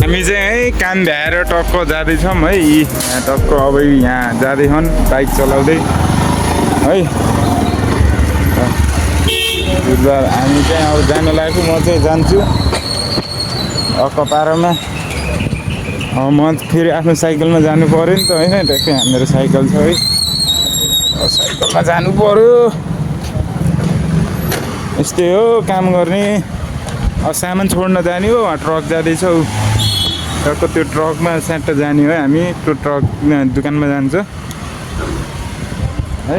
हामी चाहिँ है काम भ्याएर टक्क जाँदैछौँ है यहाँ टक्क अब यहाँ जाँदैछौँ बाइक चलाउँदै है बुधबार हामी चाहिँ अब जानु लागेको म चाहिँ जान्छु अक्कपारोमा अब म फेरि आफ्नो साइकलमा जानु पऱ्यो नि त होइन ट्याक्कै मेरो साइकल छ है साइकलमा जानु पऱ्यो यस्तै हो काम गर्ने अब सामान छोड्न जाने हो ट्रक जाँदैछौ टक्क त्यो ट्रकमा स्याट्ट जाने हो हामी त्यो ट्रक दोकानमा जान्छ है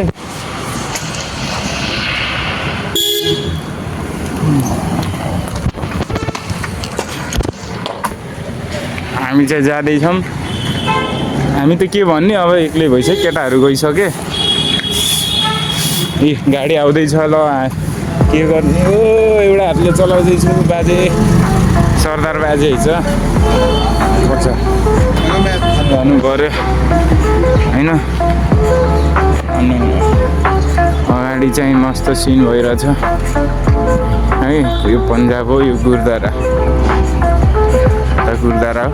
हामी चाहिँ जाँदैछौँ हामी त के भन्ने अब एक्लै भइसक्यो केटाहरू गइसके ए गाडी आउँदैछ ल के गर्ने हो एउटा हातले चलाउँदैछु बाजे सरदार बाजे छ जानु पऱ्यो होइन अगाडि चाहिँ मस्त सिन भइरहेछ है यो पन्जाब हो यो गुरुद्वारा गुरुद्वारा हो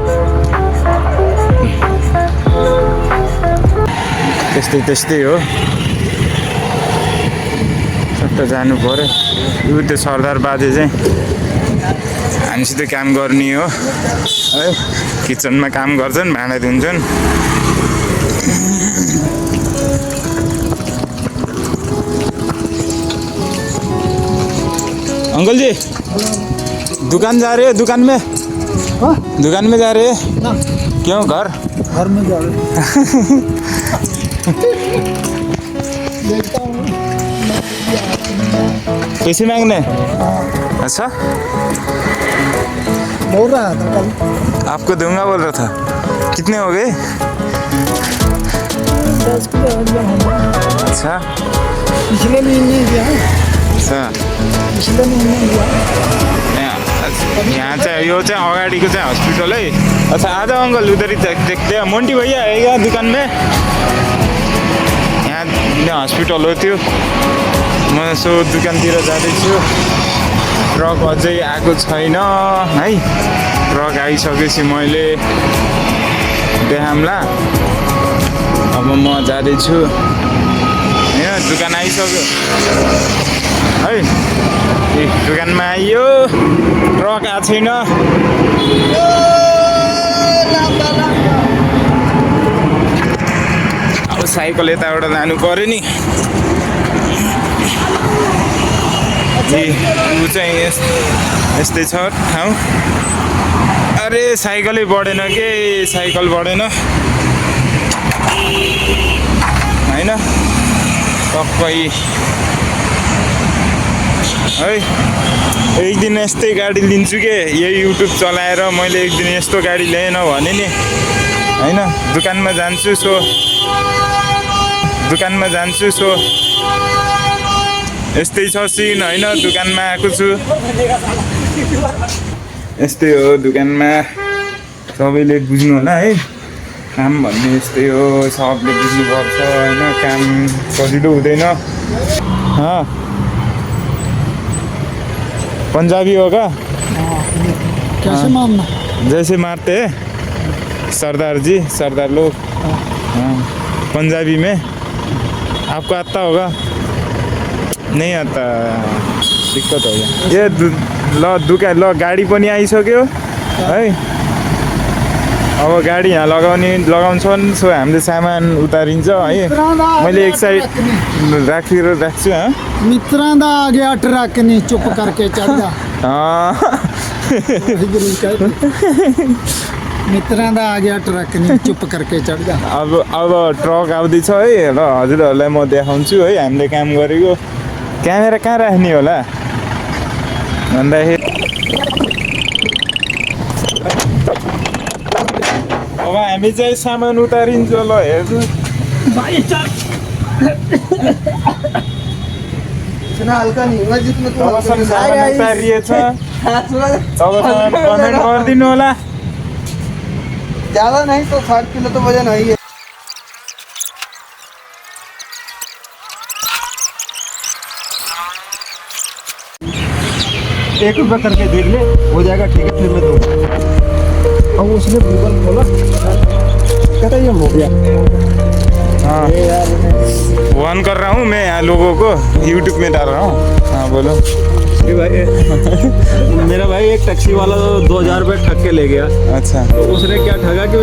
त्यस्तै हो सट्ट जानु पऱ्यो यो त्यो सरदार बाजे चाहिँ हामीसित काम गर्ने हो है किचनमा काम गर्छन् भाँडा धुन्छन् अंकल जी दुकान जा रहे हो दुकान में जा रहे हैं क्यों घर में जा रहे पैसे मांगने अच्छा बोल रहा था कल आपको दूंगा बोल रहा था कितने हो गए 10 किलो अच्छा पिछले महीने दिया अच्छा पिछले महीने दिया यहाँ चाहिँ यो चाहिँ अगाडिको चाहिँ हस्पिटल है अच्छा आज अंकल उधर ही देखते हैं मोन्टी भैया आएगा दुकान में यहाँ हस्पिटल हो त्यो म यसो दुकानतिर जाँदैछु ट्रक अझै आएको छैन है ट्रक आइसकेपछि मैले देखाउँला अब म जाँदैछु होइन दुकान आइसक्यो है दुकानमा आइयो ट्रक आएको छैन अब साइकल यताबाट जानु पर्यो नि ऊ चाहिँ यस्तै छ ठाउँ अरे साइकलै बढेन के साइकल बढेन होइन टक्कै है एक दिन यस्तै गाडी लिन्छु के यही युट्युब चलाएर मैले एक दिन यस्तो गाडी ल्याएन भने नि होइन दुकानमा जान्छु सो यस्तै छ सिन होइन दुकानमा आएको छु यस्तै हो दुकानमा सबैले बुझ्नु होला है काम भन्ने यस्तै हो सबले बुझ्नुपर्छ होइन काम सजिलो हुँदैन पंजाबी होगा कैसे मारना जैसे मारते हैं सरदार लोग पंजाबी में आपको आता होगा नहीं आता दिक्कत होगा ये दुकान गाडी पनि आइसक्यो है अब गाडी यहाँ लगाउँछन् सो हामीले सामान उतारिन्छ है मैले एक साइड राख्छु मित्रों दा आ गया ट्रक नहीं चुप करके चढ़ जा मित्रों दा आ गया ट्रक नहीं चुप करके चढ़ जा अब ट्रक आउँदैछ है ल हजुरहरूलाई म देखाउँछु है हामीले काम गरेको क्यामेरा कहाँ राख्ने होला भन्दाखेरि अब हामी चाहिँ सामान उतारिन्छ ल हेर्नु हल्का नहीं होगा जितना सामान उतारिएछ तबसम्म कमेन्ट गरिदिनु होला ज्यादा नहीं तो 60 किलो तो वजन है ही 1 रुपया करके देख ले, हो जाएगा ठीक है, फिर मैं दूँगा। अब उसने गूगल खोला, कहता ये हो गया। हाँ ये यार वन कर रहा हूँ मैं यहाँ लोगों को, यूट्यूब में डाल रहा हूँ। हाँ बोलो। ये भाई मेरा भाई एक टैक्सी वाला 2000 रुपये ठग के ले गया। अच्छा तो उसने क्या ठगा कि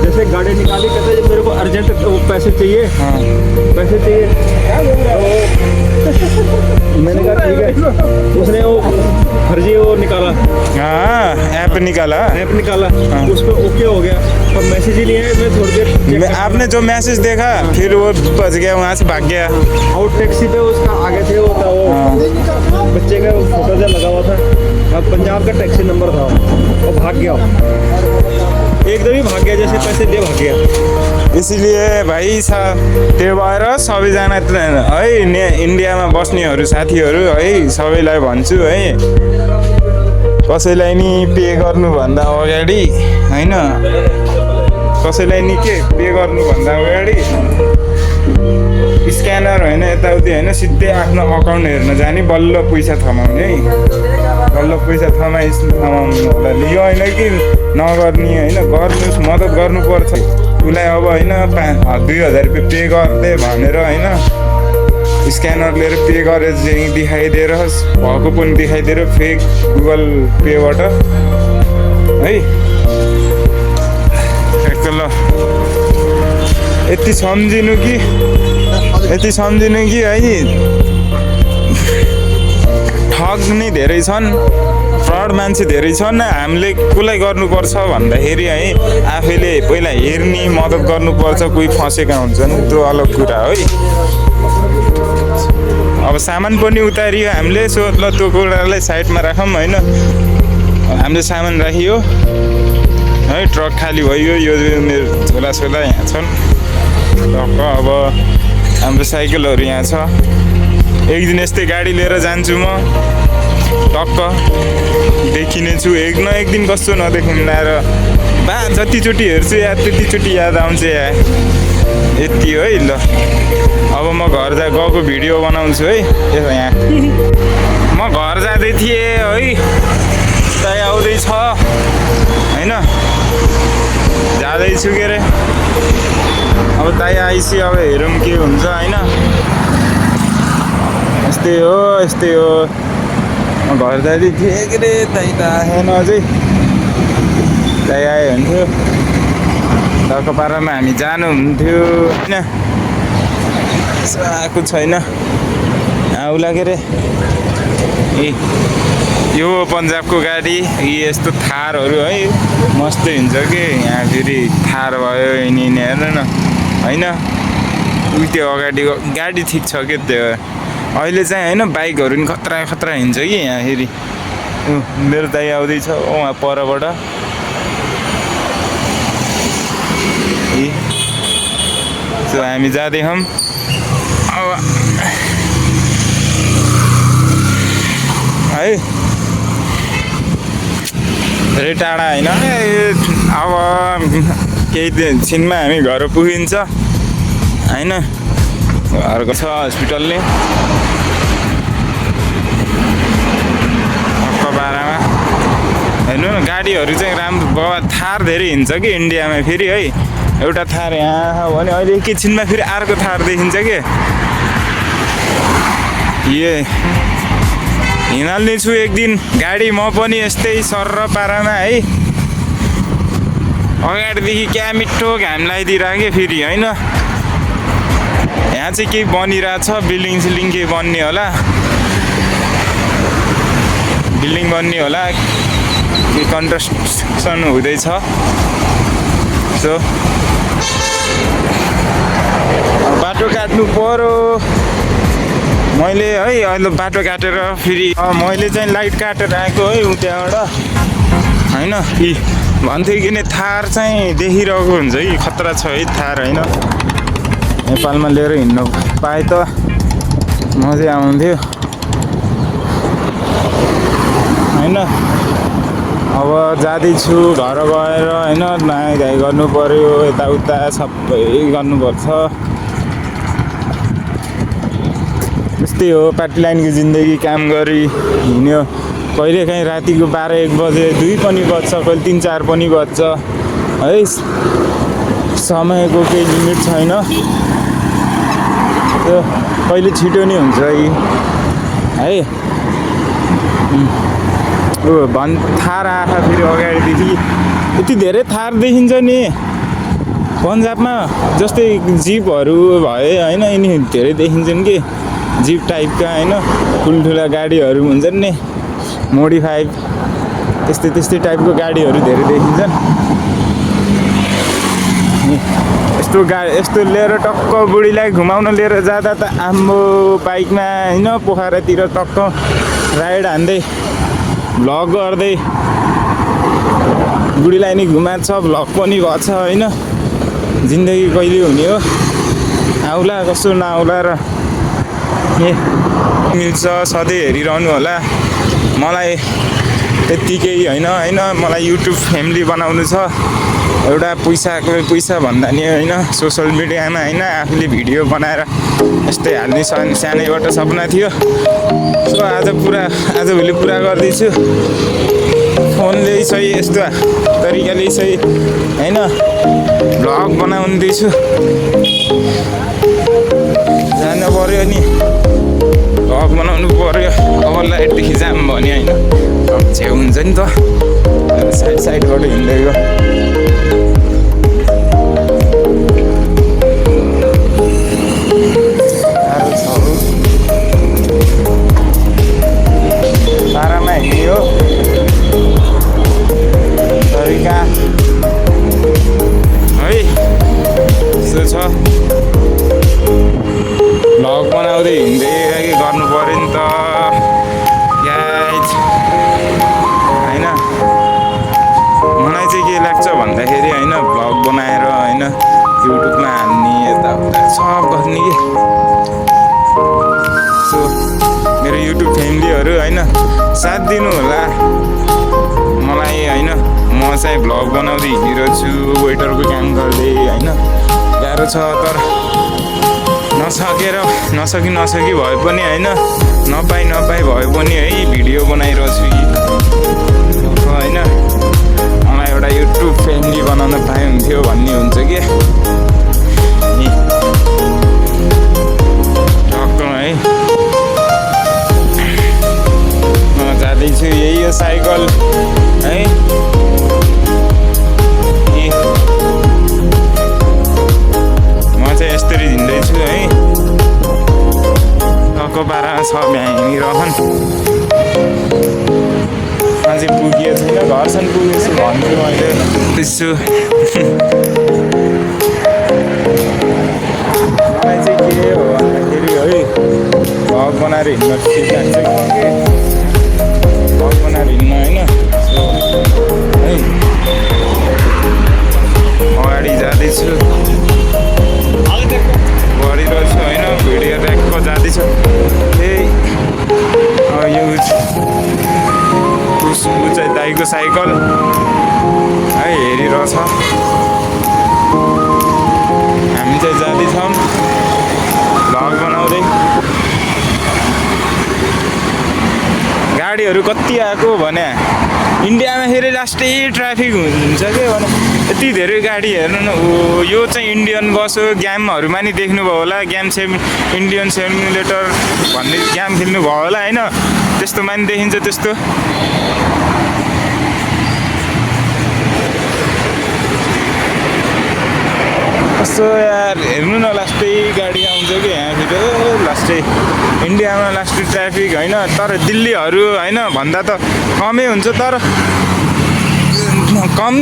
जैसे गाड़ी निकाली, कहते जब मेरे को अर्जेंट पैसे चाहिए, हाँ पैसे चाहिए। तो मैंने कहा ठीक है। उसने वो फर्जी वो निकाला, हाँ ऐप निकाला। ऐप निकाला, हाँ। उस पर ओके हो गया और मैसेज ही नहीं है। मैं थोड़ी देर check करता आपने जो मैसेज देखा फिर वो बच गया, वहाँ से भाग गया। हूँ। और टैक्सी पे उसका आगे थे वो था, वो बच्चे का फोटो जो लगा हुआ था, अब पंजाब का टैक्सी नंबर था और भाग गया। एकदम ही भाग गया, जैसे पैसे दे भाग गया। इसीलिए भाइ त्यो भएर सबैजना है इन्डियामा बस्नेहरू साथीहरू है सबैलाई भन्छु है, कसैलाई नि पे गर्नुभन्दा अगाडि होइन, कसैलाई नि के पे गर्नुभन्दा अगाडि स्क्यानर होइन यताउति होइन, सिधै आफ्नो अकाउन्ट हेर्न जाने, बल्ल पैसा थमाउने है, बल्ल पैसा थमाउनु होला। यो होइन कि नगर्ने होइन, गर्नुहोस्, मद्दत गर्नुपर्छ उसलाई। अब होइन 2000 रुपियाँ पे गर्दै भनेर होइन स्क्यानर लिएर पे गरे चाहिँ देखाइदिएर भएको पनि देखाइदिएर फेक गुगल पेबाट है। ल यति सम्झिनु कि है नि, ठग नै धेरै छन्, फ्रड मान्छे धेरै छन्। हामीले कसलाई गर्नुपर्छ भन्दाखेरि है आफैले पहिला हेर्ने, मद्दत गर्नुपर्छ। कोही फँसेका हुन्छन् त्यो अलग कुरा है। अब सामान पनि उतारियो हामीले, सो ल त्यो कुरालाई साइडमा राखौँ होइन। हामीले सामान राखियो है, ट्रक खाली भयो। यो मेरो झोलासोला यहाँ छन् टक्क। अब हाम्रो साइकलहरू यहाँ छ। एक दिन यस्तै गाडी लिएर जान्छु म, टक्क देखिनेछु एक न एक दिन, कस्तो नदेखिँदा र बा जतिचोटि हेर्छु या त्यतिचोटि याद आउँछ या। यति है ल। अब म घर गएको भिडियो बनाउँछु है। यसो यहाँ म घर जाँदै थिएँ है, दाइ आउँदैछ होइन, जाँदैछु के अरे। अब दाइ आइसी, अब हेरौँ के हुन्छ होइन। यस्तै हो। म घर जाँदै थिएँ के अरे, दाइ त आएन अझै। दाइ आयो हुन्थ्यो, टक्क पारामा हामी जानुहुन्थ्यो होइन। आएको छैन आउला के अरे। ए यो पन्जाबको गाडी, यस्तो थारहरू है मस्तै हुन्छ कि यहाँ। फेरि थार भयो यिनी हेर्नु न होइन, त्यो अगाडिको गाडी ठिक छ क्या त्यो। अहिले चाहिँ होइन बाइकहरू नि खतरा हिँड्छ कि यहाँ। फेरि मेरो दाइ आउँदैछ उहाँ परबाट। सो हामी जाँदैछौँ अब है, धेरै टाढा होइन। अब केही दिनछिनमा हामी घर पुगिन्छ होइन। घरको छ हस्पिटल नै बाह्रमा। हेर्नु न गाडीहरू चाहिँ राम्रो बाबा, थार धेरै हिँड्छ कि इन्डियामा। फेरि है एउटा थार यहाँ भने अहिले एकैछिनमा फेरि अर्को थार देखिन्छ कि। ये हिँड्ने छु एक दिन गाडी म पनि यस्तै सर्र पारामा है। अगाडिदेखि क्या मिठो घाम लगाइदिइरहेको फेरि होइन। यहाँ चाहिँ केही बनिरहेछ, बिल्डिङ केही बन्ने होला, बिल्डिङ बन्ने होला, केही कन्स्ट्रक्सन हुँदैछ। सो बाटो काट्नु पर्यो मैले है। अहिले बाटो काटेर फेरि मैले चाहिँ लाइट काटेर आएको है उ त्यहाँबाट होइन। भन्थ्यो कि थार चाहिँ देखिरहेको हुन्छ कि खतरा छ है थार होइन। नेपालमा लिएर हिँड्नु पाए त मजै आउँथ्यो होइन। अब जाँदैछु घर गएर होइन, नुहाइ गर्नु पर्यो, यताउता सबै गर्नुपर्छ। त्यस्तै हो पार्टी लाइनको जिन्दगी, काम गरी हिँड्यो कहिलेकाहीँ रातिको 12-1 बजे 2 पनि बज्छ, कहिले 3-4 पनि बज्छ है। समयको केही लिमिट छैन, त्यो कहिले छिटो नि हुन्छ यी है। थार आँखा फेरि अगाडिदेखि यति धेरै थार देखिन्छ नि पन्जाबमा, जस्तै जिपहरू भए होइन, यिनी धेरै देखिन्छन् कि जिप टाइपका होइन, ठुल्ठुला गाडीहरू हुन्छन् नि मोडिफाइड, त्यस्तै टाइपको गाडीहरू धेरै देखिन्छन्। यस्तो लिएर टक्क बुढीलाई घुमाउन लिएर जाँदा त आम्बो बाइकमा होइन, पोखरातिर टक्क राइड हान्दै भ्लग गर्दै बुढीलाई नि घुमाएको छ, भ्लग पनि भएको छ होइन। जिन्दगी कहिले हुने हो, आउला कसो नआउला र मिल्छ सधैँ हेरिरहनु होला। मलाई त्यत्तिकै होइन, मलाई युट्युब फ्यामिली बनाउनु छ। एउटा पैसा भन्दा नि होइन, सोसल मिडियामा होइन आफूले भिडियो बनाएर यस्तै हाल्ने सानैबाट सपना थियो। सो आजभोलि पुरा गर्दैछु। फोनले सही यस्तो तरिकाले सही होइन भ्लग बनाउँदैछु। जानु पर्यो नि, भ्लग बनाउनु पर्यो। अब लाइटदेखि जाम भन्यो होइन, छेउ हुन्छ नि त, साइडबाट हिँड्दै गयो। पारामा हिँड्यो तरिका है, यस्तो छ। भ्लग बनाउँदै हिँड्दै गर्नु पऱ्यो नि त गाइज होइन। मलाई चाहिँ के लाग्छ भन्दाखेरि होइन, भ्लग बनाएर होइन युट्युबमा हाल्ने यताउता सब गर्ने कि। सो मेरो युट्युब फ्यामिलीहरू होइन साथ दिनु होला मलाई होइन। म चाहिँ भ्लग बनाउँदै हिँडिरहेको छु, वेटरको काम गर्दै होइन। गाह्रो छ, तर नसकी भए पनि होइन, नपाई भए पनि है भिडियो बनाइरहेको छु होइन। मलाई एउटा युट्युब फ्यामिली बनाउन पाए हुन्थ्यो भन्ने हुन्छ कि टक्क है। म जाँदैछु, यही हो साइकल है। म चाहिँ यस्तरी हिँड्दैछु है, टक्क 12 छ बिहा हिँडिरहन्। अझै पुगेको छैन, घरसम्म पुगेछु भन्छु मैले। त्यसो मलाई चाहिँ के हो भन्दाखेरि है, भ्लग बनाएर हिँड्न ठिक लाग्छ कि भ्लग बनाएर हिँड्न होइन। है अगाडि जाँदैछु, गरिरहेको छु होइन, भिडियो ट्याक्क जाँदैछ। यो चाहिँ दाइको साइकल है, हेरिरहेछ। हामी चाहिँ जाँदैछौँ भ्लग बनाउँदै। गाडीहरू कति आएको भने इन्डियामा फेरि लास्टै ट्राफिक हुन्छ के भने, यति धेरै गाडी हेर्नु न। यो चाहिँ इन्डियन बस हो, गेमहरूमा नि देख्नुभयो होला, इन्डियन सिमुलेटर भन्ने गेम खेल्नुभयो होला होइन, त्यस्तोमा नि देखिन्छ त्यस्तो। कस्तो यार हेर्नु न, लास्टै गाडी आउँछ कि यहाँभित्र, लास्टै इन्डियामा लास्टै ट्राफिक होइन। तर दिल्लीहरू होइन भन्दा त कमै हुन्छ, तर कम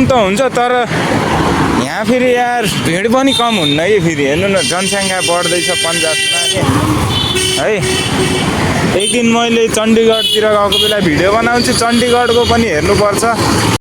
त हुन्छ, तर यहाँ फेरि यार भिड पनि कम हुन्न कि फेरि। हेर्नु न, जनसङ्ख्या बढ्दैछ पन्जाबमा है। एक दिन मैले चण्डीगढतिर गएको बेला भिडियो बनाउँछु, चण्डीगढको पनि हेर्नुपर्छ।